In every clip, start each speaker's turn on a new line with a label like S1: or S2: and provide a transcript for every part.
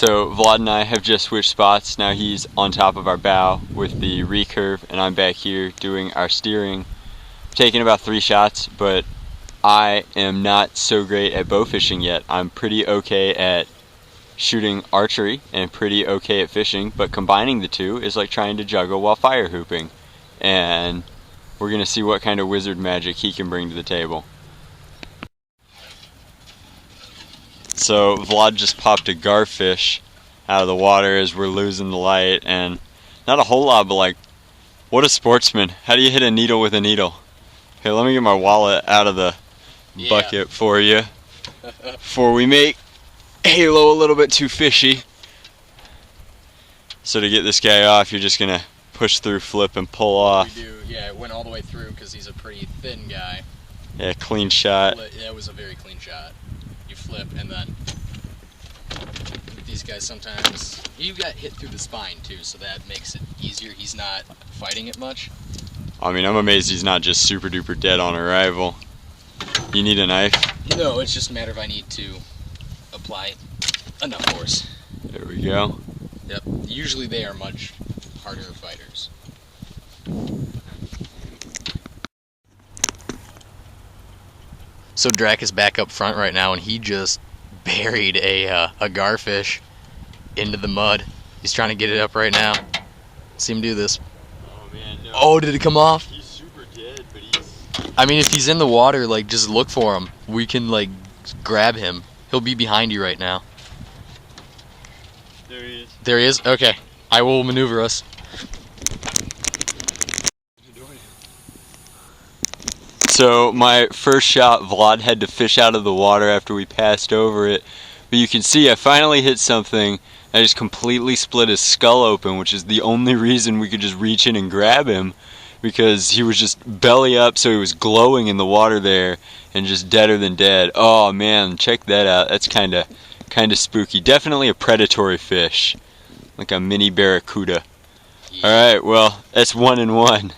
S1: So Vlad and I have just switched spots. Now he's on top of our bow with the recurve, and I'm back here doing our steering. Taking about 3 shots, but I am not so great at bow fishing yet. I'm pretty okay at shooting archery and pretty okay at fishing, but combining the two is like trying to juggle while fire hooping. And we're gonna see what kind of wizard magic he can bring to the table. So Vlad just popped a garfish out of the water as we're losing the light, and not a whole lot, but like, what a sportsman. How do you hit a needle with a needle? Okay, let me get my wallet out of the bucket for you before we make Halo a little bit too fishy. So to get this guy off, you're just gonna push through, flip, and pull off.
S2: We do, yeah, it went all the way through because he's a pretty thin guy.
S1: Yeah, clean shot.
S2: Yeah, it was a very clean shot. You flip, and then with these guys sometimes, you got hit through the spine too, so that makes it easier. He's not fighting it much.
S1: I mean, I'm amazed he's not just super duper dead on arrival. You need a knife?
S2: No, it's just a matter of I need to apply enough force.
S1: There we go.
S2: Yep. Usually they are much harder fighters. So Drac is back up front right now, and he just buried a garfish into the mud. He's trying to get it up right now. See him do this.
S1: Oh man, no.
S2: Oh, did it come off?
S1: He's super dead, but he's...
S2: I mean, if he's in the water, like, just look for him. We can, like, grab him. He'll be behind you right now.
S1: There he is.
S2: There he is? Okay. I will maneuver us.
S1: So my first shot, Vlad had to fish out of the water after we passed over it. But you can see I finally hit something. I just completely split his skull open, which is the only reason we could just reach in and grab him, because he was just belly up, so he was glowing in the water there and just deader than dead. Oh man, check that out. That's kind of spooky. Definitely a predatory fish, like a mini barracuda. Yeah. All right, well, that's 1 and 1.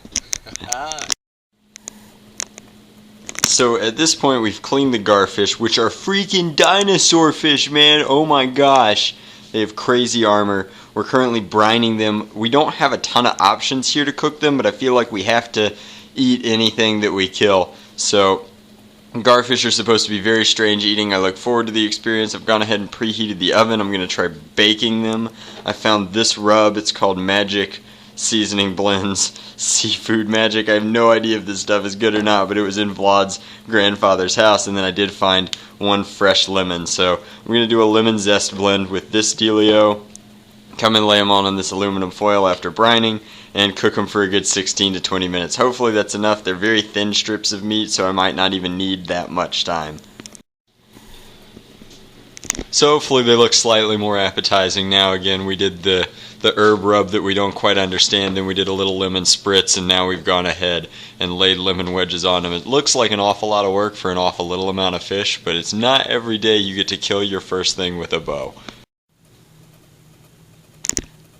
S1: So at this point we've cleaned the garfish, which are freaking dinosaur fish, man. Oh my gosh. They have crazy armor. We're currently brining them. We don't have a ton of options here to cook them, but I feel like we have to eat anything that we kill. So garfish are supposed to be very strange eating. I look forward to the experience. I've gone ahead and preheated the oven. I'm going to try baking them. I found this rub. It's called Magic Seasoning Blends Seafood Magic. I have no idea if this stuff is good or not, but it was in Vlad's grandfather's house, and then I did find 1 fresh lemon. So I'm going to do a lemon zest blend with this dealio. Come and lay them on this aluminum foil after brining and cook them for a good 16 to 20 minutes. Hopefully that's enough. They're very thin strips of meat, so I might not even need that much time. So hopefully they look slightly more appetizing now. Again, we did the herb rub that we don't quite understand, then we did a little lemon spritz, and now we've gone ahead and laid lemon wedges on them. It looks like an awful lot of work for an awful little amount of fish, but it's not every day you get to kill your first thing with a bow.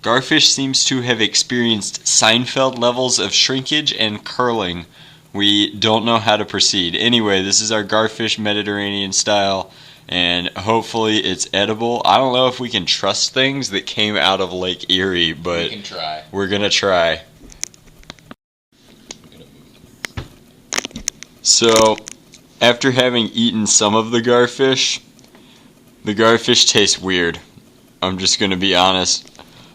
S1: Garfish seems to have experienced Seinfeld levels of shrinkage and curling. We don't know how to proceed. Anyway, this is our garfish Mediterranean style, and hopefully it's edible. I don't know if we can trust things that came out of Lake Erie, but
S2: we can try.
S1: We're gonna try. So, after having eaten some of the garfish tastes weird. I'm just gonna be honest.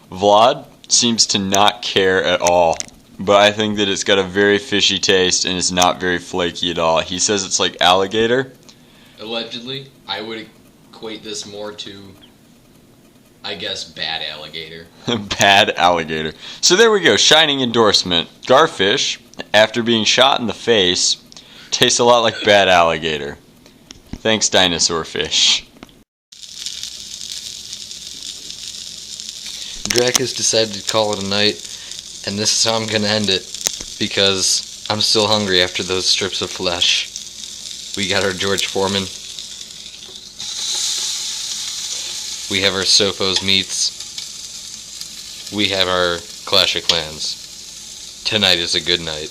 S1: Vlad seems to not care at all, but I think that it's got a very fishy taste and it's not very flaky at all. He says it's like alligator.
S2: Allegedly, I would equate this more to, I guess, bad alligator.
S1: Bad alligator. So there we go, shining endorsement. Garfish, after being shot in the face, tastes a lot like bad alligator. Thanks, dinosaur fish.
S2: Drac has decided to call it a night, and this is how I'm going to end it, because I'm still hungry after those strips of flesh. We got our George Foreman. We have our Sofo's meats. We have our Clash of Clans. Tonight is a good night.